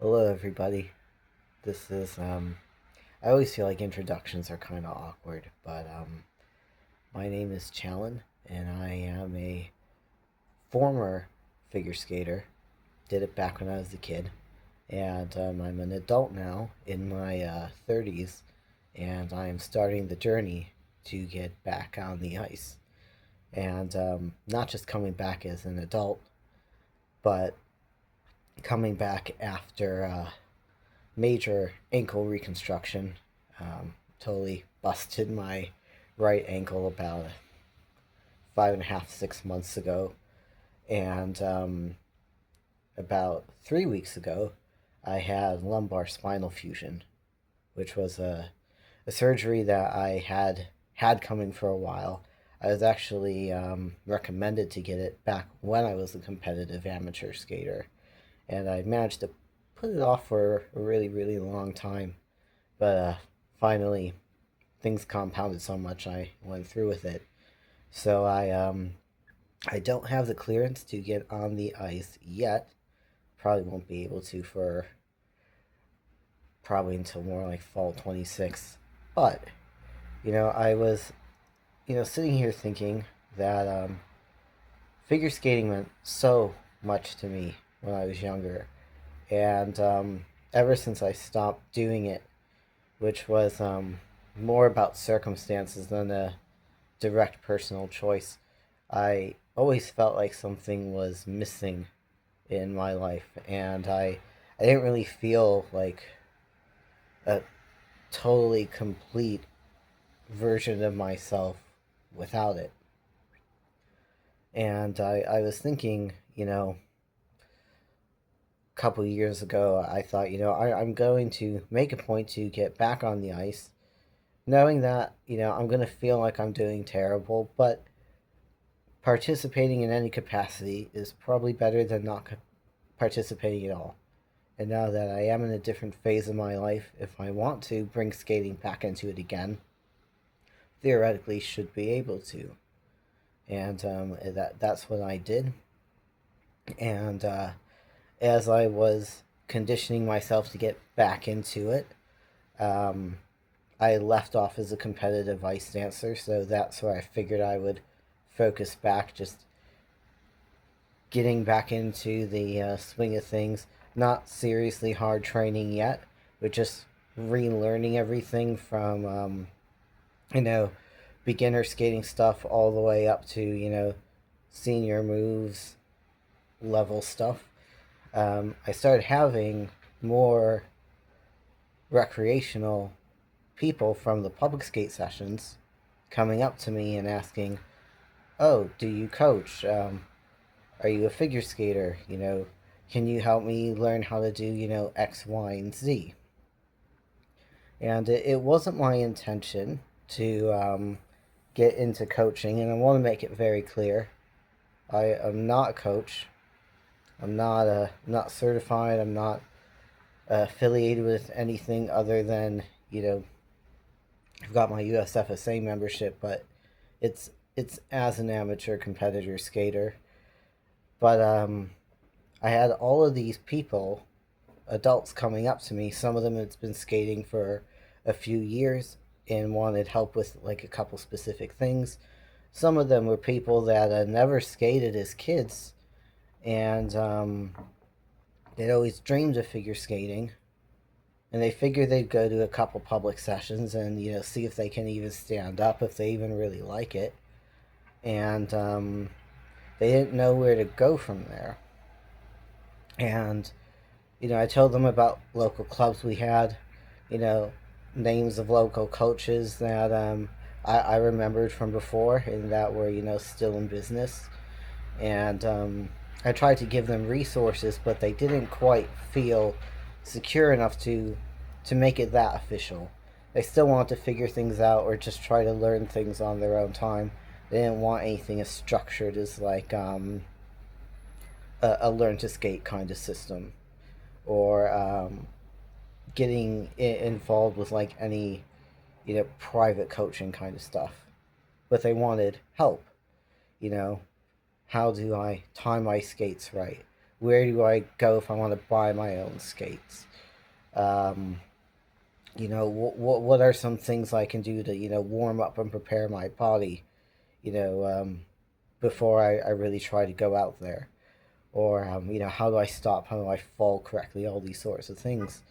Hello, everybody. This is, I always feel like introductions are kind of awkward, but my name is Challen, and I am a former figure skater. Did it back when I was a kid, and I'm an adult now in my 30s, and I am starting the journey to get back on the ice. And not just coming back as an adult, but coming back after major ankle reconstruction. Totally busted my right ankle about 5.5, 6 months ago. And about 3 weeks ago, I had lumbar spinal fusion, which was a surgery that I had coming for a while. I was actually recommended to get it back when I was a competitive amateur skater, and I managed to put it off for a really, really long time. But finally, things compounded so much, I went through with it. So I don't have the clearance to get on the ice yet. Probably won't be able to for probably until more like fall 26. But I was sitting here thinking that figure skating meant so much to me when I was younger, and ever since I stopped doing it, which was more about circumstances than a direct personal choice, I always felt like something was missing in my life, and I didn't really feel like a totally complete version of myself without it. And I was thinking, a couple years ago, I thought, I'm going to make a point to get back on the ice, knowing that, I'm going to feel like I'm doing terrible, but participating in any capacity is probably better than not participating at all. And now that I am in a different phase of my life, if I want to bring skating back into it again, theoretically should be able to. And that's what I did. And as I was conditioning myself to get back into it, um, I left off as a competitive ice dancer, so that's where I figured I would focus back, just getting back into the swing of things. Not seriously hard training yet, but just relearning everything from you know beginner skating stuff all the way up to senior moves level stuff. I started having more recreational people from the public skate sessions coming up to me and asking, "Oh, do you coach? Are you a figure skater? Can you help me learn how to do X, Y, and Z?" And it wasn't my intention to get into coaching, and I want to make it very clear: I am not a coach. I'm not certified. I'm not affiliated with anything other than I've got my USFSA membership, but it's as an amateur competitor skater. But I had all of these people, adults, coming up to me. Some of them had been skating for a few years and wanted help with like a couple specific things. Some of them were people that never skated as kids, and they'd always dreamed of figure skating, and they figured they'd go to a couple public sessions and see if they can even stand up, if they even really like it, and they didn't know where to go from there. And I told them about local clubs we had, you know, names of local coaches that I remembered from before and that were still in business, and I tried to give them resources, but they didn't quite feel secure enough to make it that official. They still wanted to figure things out or just try to learn things on their own time. They didn't want anything as structured as like a learn to skate kind of system, or getting involved with like any private coaching kind of stuff. But they wanted help. you know how do I tie my skates right? where do I go if I want to buy my own skates? Um, what are some things I can do to warm up and prepare my body? You know, before I really try to go out there, or how do I stop? How do I fall correctly? All these sorts of things.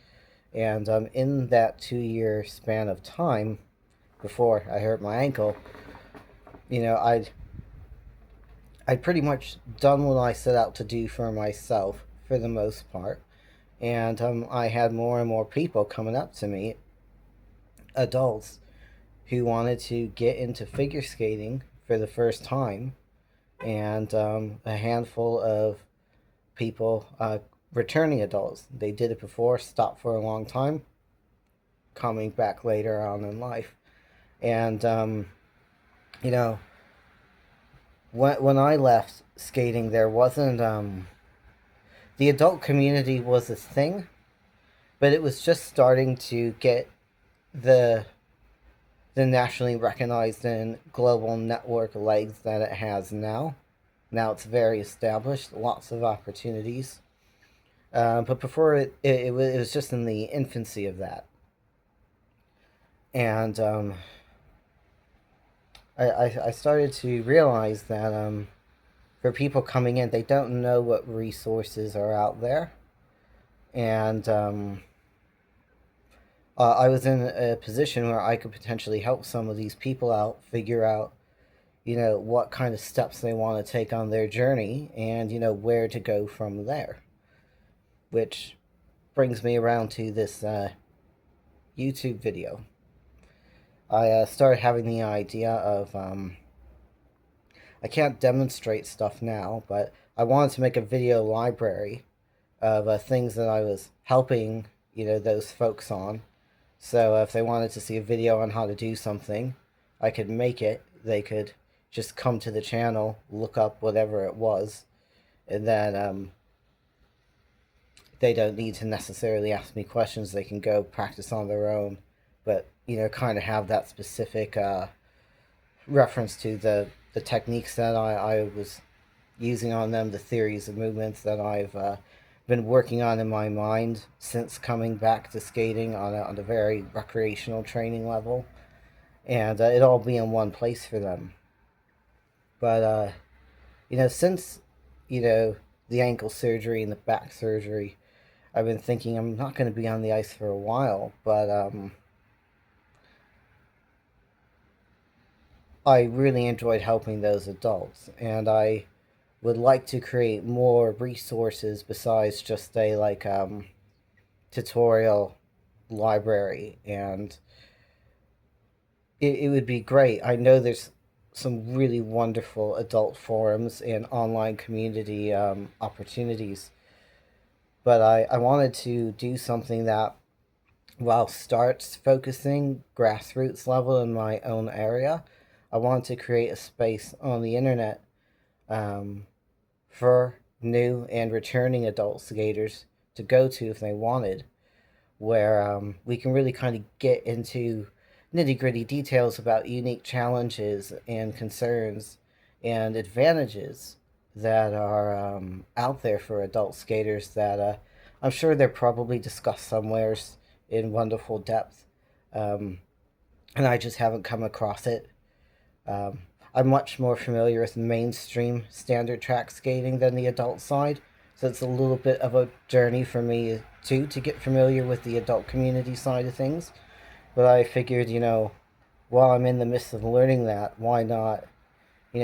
And in that 2 year span of time before I hurt my ankle, I'd pretty much done what I set out to do for myself for the most part. And I had more and more people coming up to me, adults, who wanted to get into figure skating for the first time, and a handful of people, returning adults. They did it before, stopped for a long time, coming back later on in life. And, you know, when I left skating, there wasn't, the adult community was a thing, but it was just starting to get the the nationally recognized and global network legs that it has now. Now it's very established, lots of opportunities. But before it was just in the infancy of that. And I started to realize that for people coming in, they don't know what resources are out there. And I was in a position where I could potentially help some of these people out, figure out, what kind of steps they want to take on their journey, and, where to go from there. Which brings me around to this YouTube video. I started having the idea of, I can't demonstrate stuff now, but I wanted to make a video library of things that I was helping, those folks on. So if they wanted to see a video on how to do something, I could make it. They could just come to the channel, look up whatever it was, and then they don't need to necessarily ask me questions. They can go practice on their own, but kind of have that specific reference to the techniques that I was using on them, the theories of movements that I've been working on in my mind since coming back to skating on a very recreational training level, and it all be in one place for them. But since the ankle surgery and the back surgery, I've been thinking I'm not going to be on the ice for a while, but I really enjoyed helping those adults, and I would like to create more resources besides just a tutorial library. And it would be great. I know there's some really wonderful adult forums and online community opportunities, but I wanted to do something that, while starts focusing grassroots level in my own area, I wanted to create a space on the internet for new and returning adult skaters to go to if they wanted, where we can really kind of get into nitty gritty details about unique challenges and concerns and advantages that are out there for adult skaters that I'm sure they're probably discussed somewheres in wonderful depth. And I just haven't come across it. Um, I'm much more familiar with mainstream standard track skating than the adult side, so it's a little bit of a journey for me too to get familiar with the adult community side of things. But I figured, while I'm in the midst of learning that, why not,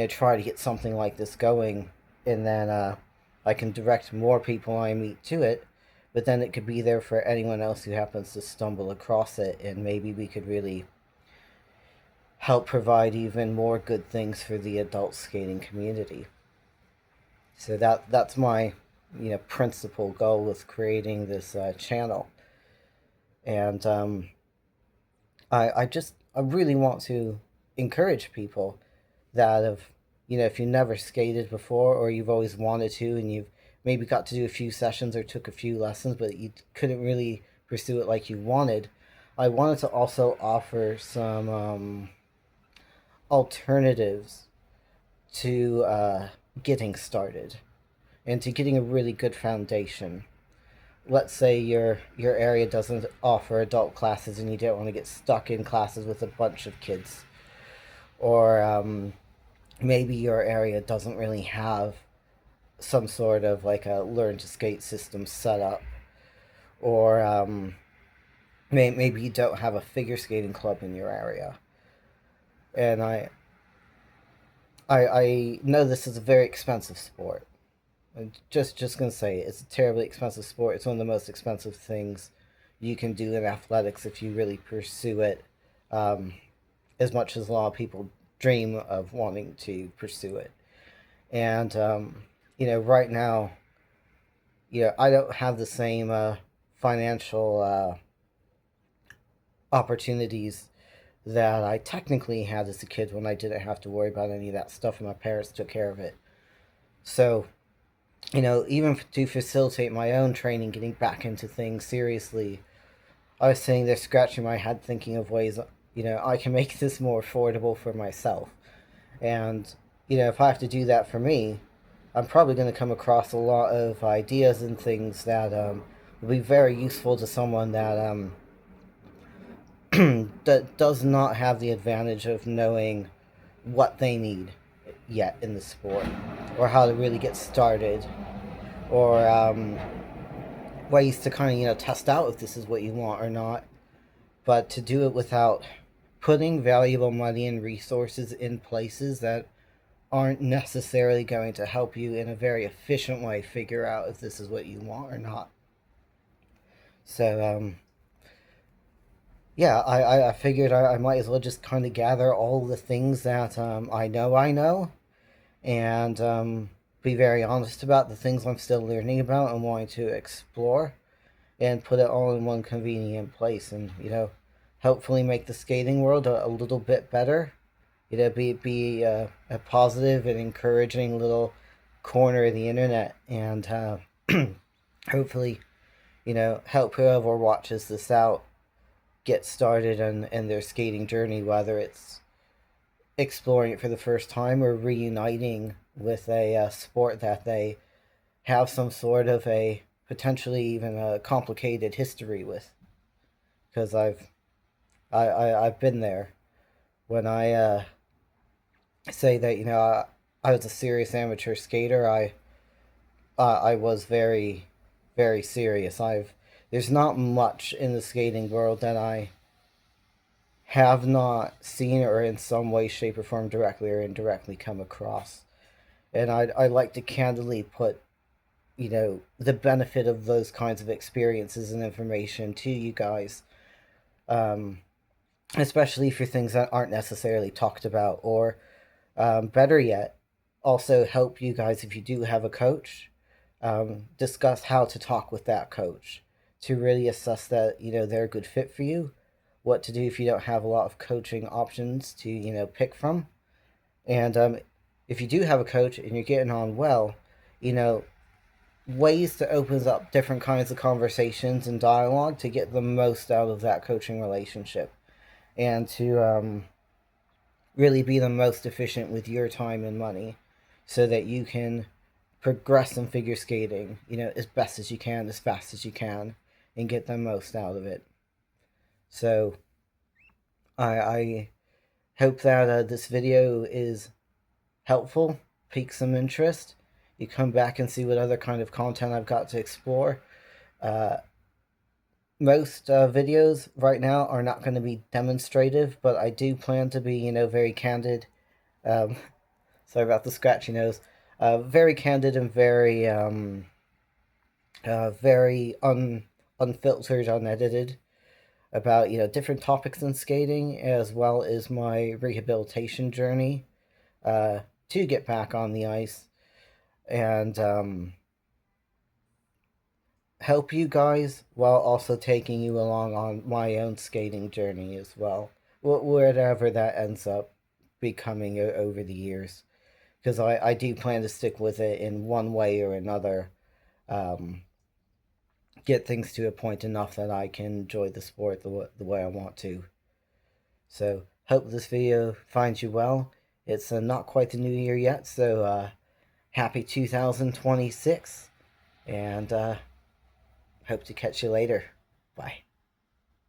try to get something like this going, and then I can direct more people I meet to it. But then it could be there for anyone else who happens to stumble across it, and maybe we could really help provide even more good things for the adult skating community. So that's my principal goal with creating this channel. And I really want to encourage people that have, if you never skated before, or you've always wanted to, and you've maybe got to do a few sessions or took a few lessons, but you couldn't really pursue it like you wanted. I wanted to also offer some alternatives to getting started. into getting a really good foundation. Let's say your area doesn't offer adult classes and you don't want to get stuck in classes with a bunch of kids, or maybe your area doesn't really have some sort of like a learn to skate system set up, or maybe you don't have a figure skating club in your area. And I know this is a very expensive sport. I'm just gonna say it's a terribly expensive sport. It's one of the most expensive things you can do in athletics if you really pursue it, um, as much as a lot of people dream of wanting to pursue it. And right now, I don't have the same financial opportunities that I technically had as a kid when I didn't have to worry about any of that stuff and my parents took care of it. So, even to facilitate my own training, getting back into things seriously, I was sitting there scratching my head thinking of ways, I can make this more affordable for myself. And, if I have to do that for me, I'm probably going to come across a lot of ideas and things that will be very useful to someone that that does not have the advantage of knowing what they need yet in the sport, or how to really get started, or ways to kind of test out if this is what you want or not. But to do it without putting valuable money and resources in places that aren't necessarily going to help you in a very efficient way figure out if this is what you want or not. So yeah, I figured I might as well just kind of gather all the things that I know, and be very honest about the things I'm still learning about and wanting to explore, and put it all in one convenient place, and hopefully make the skating world a little bit better. Be a positive and encouraging little corner of the internet, and hopefully help whoever watches this out get started in their skating journey, whether it's exploring it for the first time or reuniting with a sport that they have some sort of a potentially even a complicated history with. Because I've been there. When I say that I was a serious amateur skater, I was very very serious. There's not much in the skating world that I have not seen or in some way, shape, or form, directly or indirectly, come across. And I like to candidly put, the benefit of those kinds of experiences and information to you guys, um, especially for things that aren't necessarily talked about, or better yet, also help you guys if you do have a coach, discuss how to talk with that coach to really assess that they're a good fit for you, what to do if you don't have a lot of coaching options to pick from, and if you do have a coach and you're getting on well, you know ways to open up different kinds of conversations and dialogue to get the most out of that coaching relationship, and to really be the most efficient with your time and money, so that you can progress in figure skating, as best as you can, as fast as you can, and get the most out of it. So I hope that this video is helpful, piques some interest. You come back and see what other kind of content I've got to explore. Uh, most videos right now are not going to be demonstrative, but I do plan to be, very candid. Um, sorry about the scratchy nose. Very candid and very unfiltered, unedited about different topics in skating, as well as my rehabilitation journey to get back on the ice, and help you guys while also taking you along on my own skating journey as well, whatever that ends up becoming over the years, because I do plan to stick with it in one way or another, um, get things to a point enough that I can enjoy the sport the way I want to. So hope this video finds you well. It's not quite the new year yet, so happy 2026, and hope to catch you later. Bye.